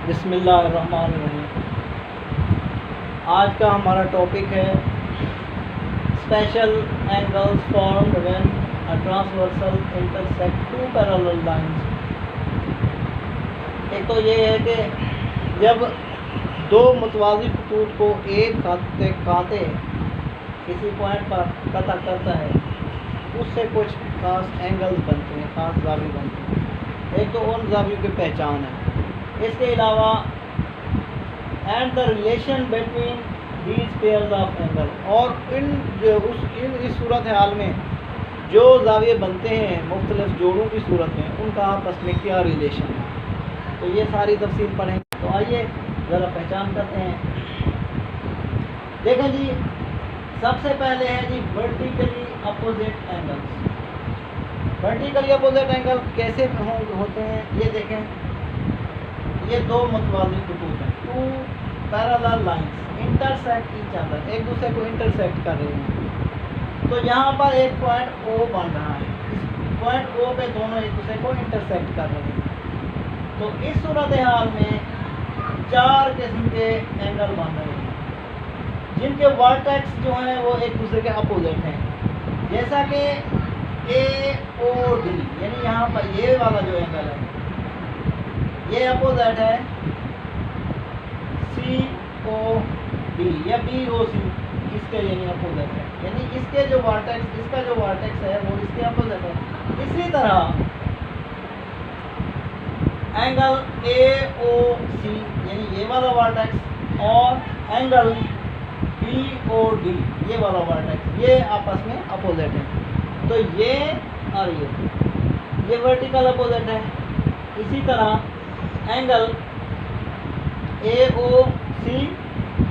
बिस्मिल्लाहिर्रहमानिर्रहीम। आज का हमारा टॉपिक है special angles formed when a transversal intersect two parallel lines. एक तो ये है कि जब दो मुतवाज़ी खतूत को एक कांटे किसी पॉइंट पर कता करता है, उससे कुछ खास एंगल्स बनते हैं, खास ज़ावी बनते हैं। एक तो उन ज़ावियों की पहचान है। इसके अलावा and the relation between these pairs of angle, और इस सूरत हाल में जो ज़ाविये बनते हैं मुख्तलिफ जोड़ों की सूरत में, उनका आपस में क्या रिलेशन है, तो ये सारी तफसील पढ़ेंगे। तो आइए ज़रा पहचान करते हैं। देखें जी, सबसे पहले है जी vertically opposite angles. Vertically opposite angle कैसे होते हैं, ये देखें। ये दो मुतवाज़ी खतूत हैं, two parallel lines intersect each other, एक दूसरे को इंटरसेक्ट कर रहे हैं। तो यहाँ पर एक पॉइंट ओ बन रहा है, इस पॉइंट ओ पे दोनों एक दूसरे को इंटरसेक्ट कर रहे हैं। तो इस सूरत हाल में चार किस्म के एंगल बन रहे हैं, जिनके वर्टेक्स जो हैं वो एक दूसरे के अपोजिट हैं। जैसा कि ए ओ डी, यानी यहाँ पर ये वाला जो एंगल है ये अपोजिट है सी ओ डी या बी ओ सी, इसके यानी अपोजिट है, यानी इसके जो वर्टेक्स, इसका जो वर्टेक्स है वो इसके अपोजिट है। इसी तरह एंगल ए ओ सी यानी ये वाला वर्टेक्स और एंगल बी ओ डी ये वाला वर्टेक्स, ये आपस में अपोजिट है। तो ये और ये वर्टिकल अपोजिट है। इसी तरह एंगल ए ओ सी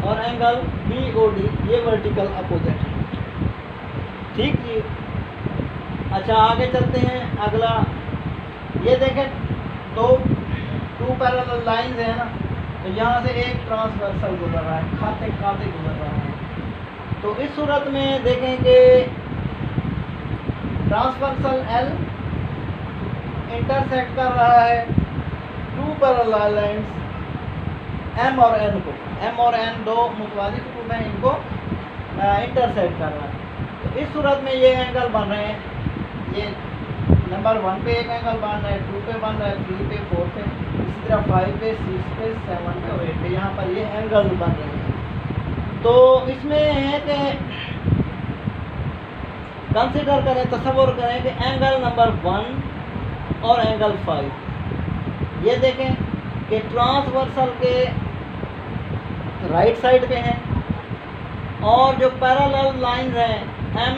और एंगल बी ओ डी ये वर्टिकल अपोजिट है। ठीक जी। अच्छा, आगे चलते हैं। अगला ये देखें, दो टू पैरेलल लाइंस है ना, तो यहाँ से एक ट्रांसवर्सल गुजर रहा है, खाते गुजर रहा है। तो इस सूरत में देखें कि ट्रांसवर्सल एल इंटरसेक्ट कर रहा है टू पैरेलल लाइंस एम और एन को। एम और एन दो मुतवाज़ी खतूत हैं, इनको इंटरसेक्ट कर रहा है। तो इस सूरत में ये एंगल बन रहे हैं। ये नंबर 1 पे एक एंगल बन रहा है, 2 पे बन रहा है, 3 पे, 4 पे, इसी तरह 5 पे, 6 पे, 7 पे और 8 पे, यहाँ पर ये एंगल बन रहे हैं। तो इसमें है कि कंसिडर करें, तसव्वुर करें कि एंगल नंबर 1 और एंगल 5 ये देखें कि ट्रांसवर्सल के राइट साइड पे हैं, और जो पैरेलल लाइंस हैं एम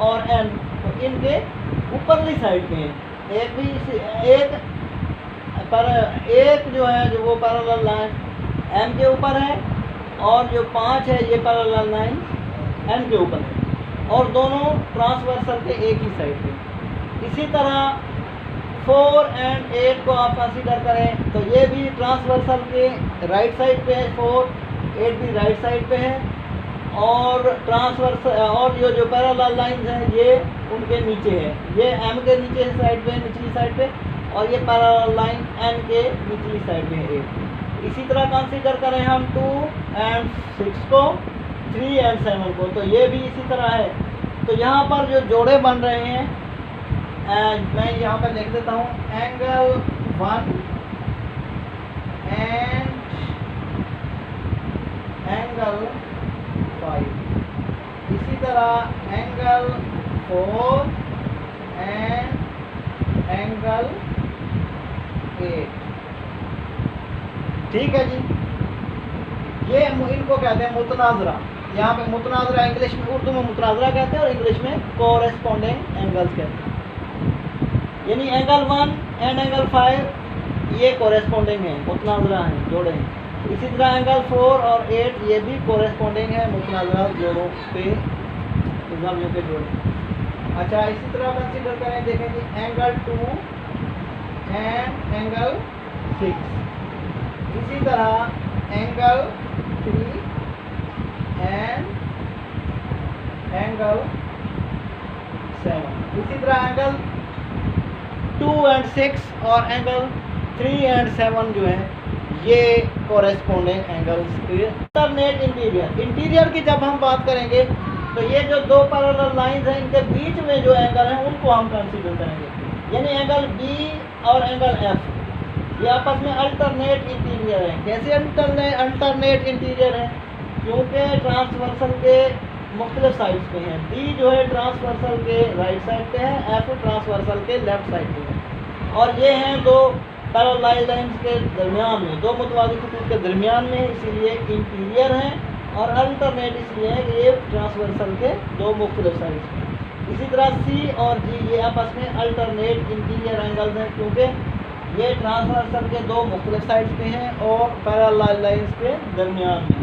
और एन तो इनके ऊपरली साइड पे हैं। एक जो है जो वो पैरेलल लाइन एम के ऊपर है, और जो 5 है ये पैरेलल लाइन एन के ऊपर है, और दोनों ट्रांसवर्सल के एक ही साइड पे। इसी तरह 4 और 8 को आप कंसीडर करें तो ये भी ट्रांसवर्सल के राइट साइड पे है, 4, 8 भी राइट साइड पे है, और ट्रांसवर्सल और जो पैरेलल लाइंस हैं ये उनके नीचे है। ये एम के नीचे साइड पे, निचली साइड पे, और ये पैरेलल लाइन एन के निचली साइड में है। इसी तरह कंसीडर करें हम 2 और 6 को, 3 और 7 को, तो ये भी इसी तरह है। तो यहाँ पर जो जोड़े बन रहे हैं, मैं यहाँ पर लिख देता हूँ, एंगल 1 एंड एंगल 5, इसी तरह एंगल 4 एंड एंगल 8। ठीक है जी। ये इनको कहते हैं मुतनाज़रा। यहाँ पे मुतनाज़रा इंग्लिश में, उर्दू में मुतनाज़रा कहते हैं और इंग्लिश में कोरेस्पोंडिंग एंगल्स कहते हैं। यानी एंगल 1 एंड एंगल 5 ये कोरेस्पोंडिंग है, मुतनाज़रा हैं, जोड़े हैं। इसी तरह एंगल 4 और 8 ये भी कोरेस्पोंडिंग है, मुतनाज़रा जोड़ों पे, ज़ावियों के जोड़े। अच्छा, इसी तरह कंसीडर करें, देखें कि एंगल 2 एंड एंगल 6, इसी तरह एंगल 3 एंड एंगल 7, इसी तरह एंगल 2 और 6 और एंगल 3 और 7 जो है ये कोरेस्पोंडिंग एंगल्स के अल्टरनेट इंटीरियर की जब हम बात करेंगे तो ये जो दो पैरेलल लाइंस हैं इनके बीच में जो एंगल है उनको हम कंसीडर करेंगे, यानी एंगल बी और एंगल एफ ये आपस में अल्टरनेट इंटीरियर है। कैसे अल्टरनेट इंटीरियर है? क्योंकि ट्रांसवर्सल के मुख्तलिफ साइड्स पे हैं। बी जो है ट्रांसवर्सल के राइट साइड पे है, एफ ट्रांसवर्सल के लेफ्ट साइड पे है, और ये हैं दो पैरेलल लाइंस के दरमियान में, दो मुतवाज़ी खतूत के दरमियान में, इसीलिए इंटीरियर है। और अल्टरनेट इसलिए है कि ये ट्रांसवर्सल के दो मुख्तलिफ साइड्स हैं। इसी तरह सी और जी ये आपस में अल्टरनेट इंटीरियर एंगल्स हैं, क्योंकि ये ट्रांसवर्सल के दो मुख्तलिफ साइड्स पे हैं और पैरेलल लाइंस के दरमियान में।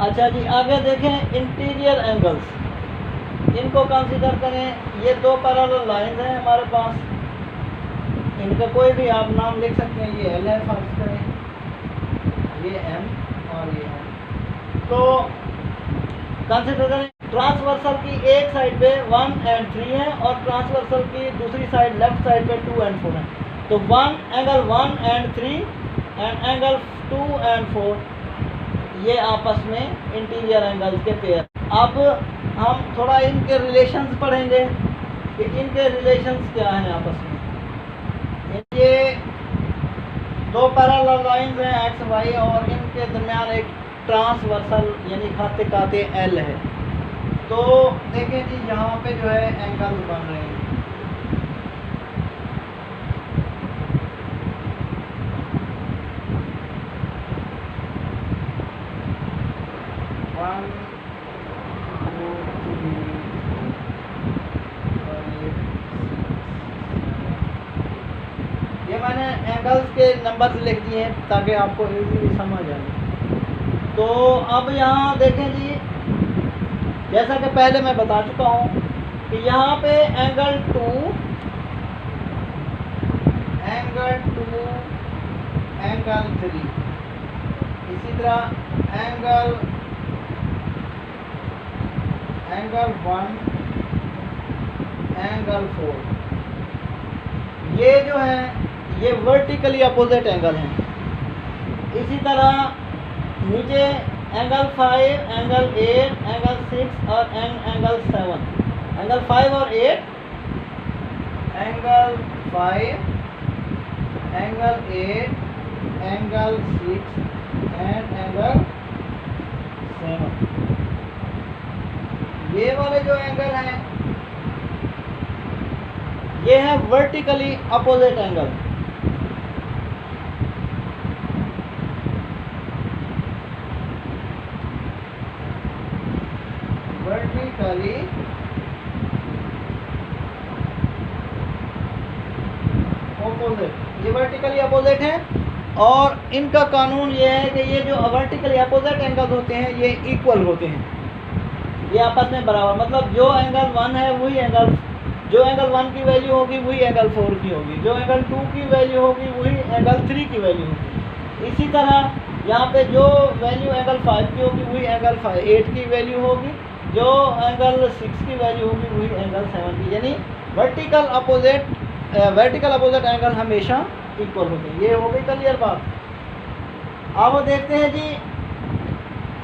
अच्छा जी, आगे देखें इंटीरियर एंगल्स, इनको कंसीडर करें। ये दो पैरेलल लाइंस हैं हमारे पास, इनका कोई भी आप नाम लिख सकते हैं। ये एल है फर्ज करें, ये एम और ये एम। तो कंसीडर करें ट्रांसवर्सल की एक साइड पे 1 और 3 है और ट्रांसवर्सल की दूसरी साइड लेफ्ट साइड पे 2 और 4 है। तो एंगल 1 और 3 एंड एंगल 2 और 4 ये आपस में इंटीरियर एंगल्स के पेयर। अब हम थोड़ा इनके रिलेशंस पढ़ेंगे कि इनके रिलेशंस क्या हैं आपस में। ये दो पैरेलल लाइंस हैं एक्स वाई और इनके दरमियान एक ट्रांसवर्सल यानी खाते एल है। तो देखें जी यहाँ पे जो है एंगल्स बन रहे हैं। ये मैंने एंगल्स के नंबर्स लिख दिए हैं ताकि आपको इजीली समझ आए। तो अब यहाँ देखें जी, जैसा कि पहले मैं बता चुका हूँ कि यहाँ पे एंगल 2, एंगल 3, इसी तरह एंगल 1, एंगल 4, ये जो है ये वर्टिकली अपोजिट एंगल हैं। इसी तरह नीचे एंगल 5, एंगल 8, एंगल 6 और एंगल 7, एंगल 5 और 8, angle 5, angle 8, angle 6 and angle 7। ये वाले जो एंगल हैं ये है vertically opposite angle. Vertically opposite, ये वर्टिकली अपोजिट है और इनका कानून ये है कि ये जो वर्टिकली अपोजिट एंगल होते हैं ये इक्वल होते हैं, ये आपस में बराबर। मतलब जो एंगल 1 है वही एंगल, जो एंगल 1 की वैल्यू होगी वही एंगल 4 की होगी, जो एंगल 2 की वैल्यू होगी वही एंगल 3 की वैल्यू होगी। इसी तरह यहाँ पे जो वैल्यू एंगल 5 की होगी वही एंगल 8 की वैल्यू होगी, जो एंगल 6 की वैल्यू होगी वही एंगल 7 की। यानी वर्टिकल अपोजिट एंगल हमेशा इक्वल होते हैं। ये हो गई क्लियर बात। अब देखते हैं जी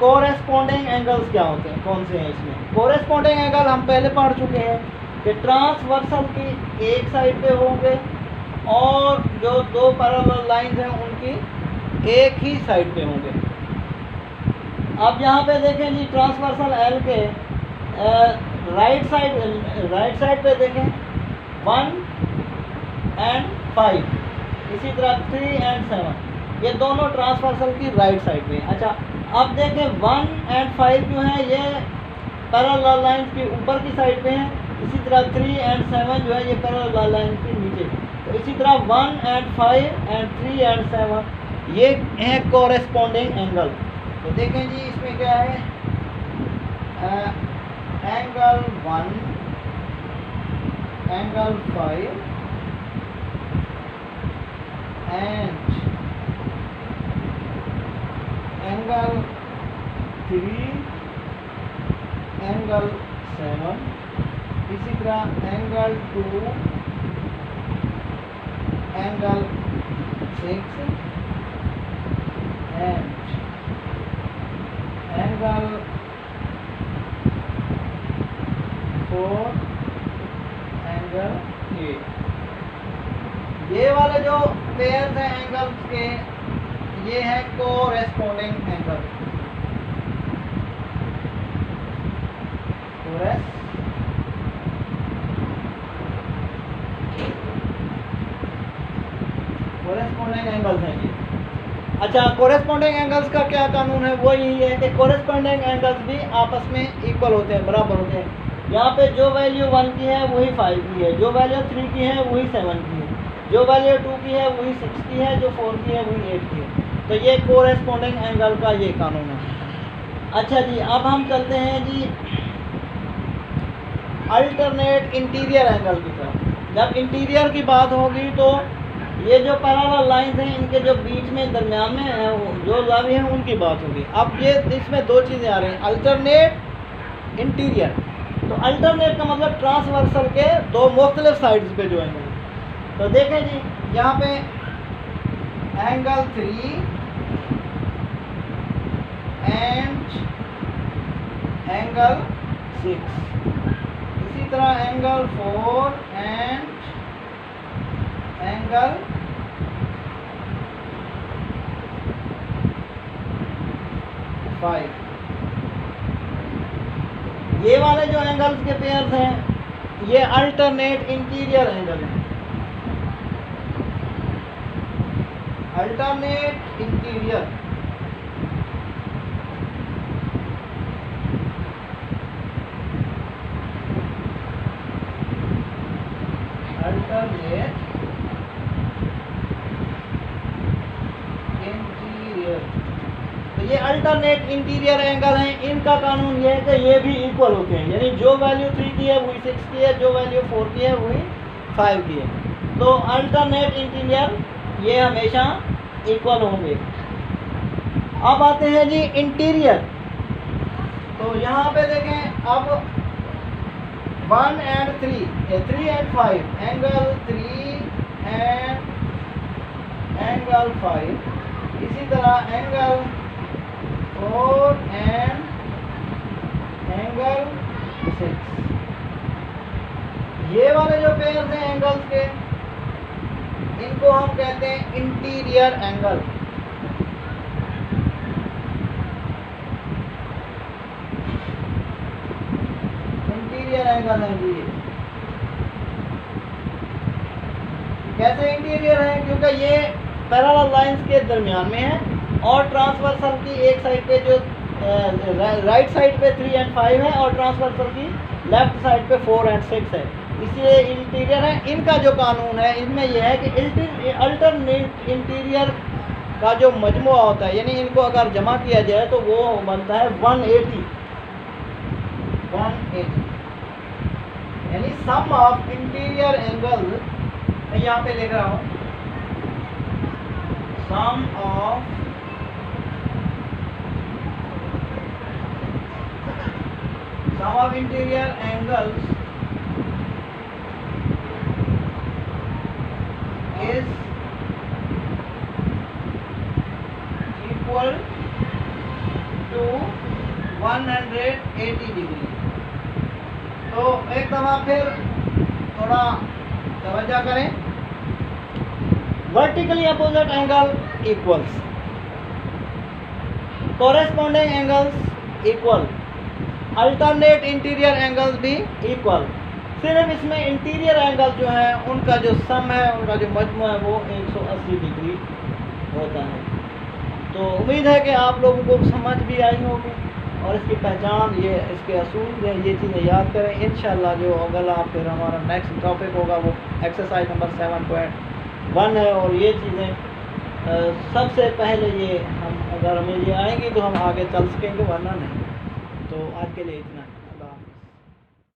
कोरेस्पोंडिंग एंगल्स क्या होते हैं, कौन से हैं इसमें। कोरेस्पोंडिंग एंगल हम पहले पढ़ चुके हैं कि ट्रांसवर्सल की एक साइड पे होंगे और जो दो पैरेलल लाइंस हैं उनकी एक ही साइड पे होंगे। अब यहाँ पे देखें जी ट्रांसवर्सल एल के राइट साइड पे देखें 1 और 5, इसी तरह 3 और 7, ये दोनों ट्रांसवर्सल की राइट साइड पे। अच्छा अब देखें 1 और 5 जो है ये पैरेलल लाइंस की ऊपर की साइड पे हैं, इसी तरह 3 और 7 जो है ये पैरेलल लाइन के नीचे। तो इसी तरह 1 और 5 और 3 और 7 ये है कोरेस्पोंडिंग एंगल। तो देखें जी इसमें क्या है, angle 1, angle 5 and angle 3, angle 7, इसी तरह angle 2, angle 6 and angle 4 angle 8। ये वाले जो पेयर्स हैं एंगल्स के, ये है कोरेस्पोंडिंग एंगल। कोरेस्पोंडिंग एंगल्स हैं ये। अच्छा, कोरेस्पोंडिंग एंगल्स का क्या कानून है? वो यही है कि कोरेस्पोंडिंग एंगल्स भी आपस में इक्वल होते हैं, बराबर होते हैं। यहाँ पे जो वैल्यू 1 की है वही 5 की है, जो वैल्यू 3 की है वही 7 की है, जो वैल्यू 2 की है वही 6 की है, जो 4 की है वही 8 की है। तो ये कोरेस्पोंडिंग एंगल का ये कानून है। अच्छा जी, अब हम चलते हैं जी अल्टरनेट इंटीरियर एंगल की तरफ। जब इंटीरियर की बात होगी तो ये जो पैरेलल लाइंस हैं, इनके जो बीच में दरमियान में जो लावी हैं उनकी बात होगी। अब ये इसमें दो चीज़ें आ रही हैं, अल्टरनेट, इंटीरियर। तो अल्टरनेट का मतलब ट्रांसवर्सल के दो मुख्तलिफ साइड्स पे जो एंगल। तो देखें जी, यहाँ पे एंगल 3 एंड एंगल 6, इसी तरह एंगल 4 एंड एंगल 5। ये वाले जो एंगल्स के पेयर्स हैं, ये अल्टरनेट इंटीरियर एंगल है। Alternate interior, alternate interior. तो ये अल्टरनेट इंटीरियर एंगल हैं, इनका कानून ये है कि ये भी इक्वल होते हैं, यानी जो वैल्यू 3 की है वही 6 की है, जो वैल्यू 4 की है वही 5 की है। तो अल्टरनेट इंटीरियर ये हमेशा इक्वल होंगे। अब आते हैं जी इंटीरियर। तो यहाँ पे देखें, अब 1 and 3 and 5, angle 3 and angle 5, इसी तरह एंगल 4 एंड एंगल 6। ये वाले जो पेयर्स हैं एंगल्स के, इनको हम कहते हैं इंटीरियर एंगल। इंटीरियर एंगल है जी। कैसे इंटीरियर है? क्योंकि ये पैरेलल लाइंस के दरमियान में है और ट्रांसवर्सल की एक साइड पे जो राइट साइड पे 3 एंड 5 है और ट्रांसवर्सल की लेफ्ट साइड पे 4 एंड 6 है, इसलिए इंटीरियर है। इनका जो कानून है इनमें यह है कि अल्टरनेट इंटीरियर का जो मजमुआ होता है, यानी इनको अगर जमा किया जाए तो वो बनता है 180, यानी सम ऑफ इंटीरियर एंगल। मैं यहाँ पे लिख रहा हूँ, sum of interior angles is equal to 180 degree. तो एक दफ़ा फिर थोड़ा तवज्जो करें, vertically opposite angle equals, corresponding angles equal, alternate interior angles भी इक्वल। सिर्फ इसमें इंटीरियर एंगल जो है उनका जो सम है, उनका जो मजमू है वो 180 डिग्री होता है। तो उम्मीद है कि आप लोगों को समझ भी आई होगी और इसकी पहचान, ये इसके असूल हैं, ये चीज़ें याद करें। इंशाल्लाह जो अगला फिर हमारा नेक्स्ट टॉपिक होगा वो एक्सरसाइज नंबर 7.1 है। और ये चीज़ें सबसे पहले ये हम अगर हमें ये आएंगी तो हम आगे चल सकेंगे, वरना नहीं। तो आज के लिए इतना।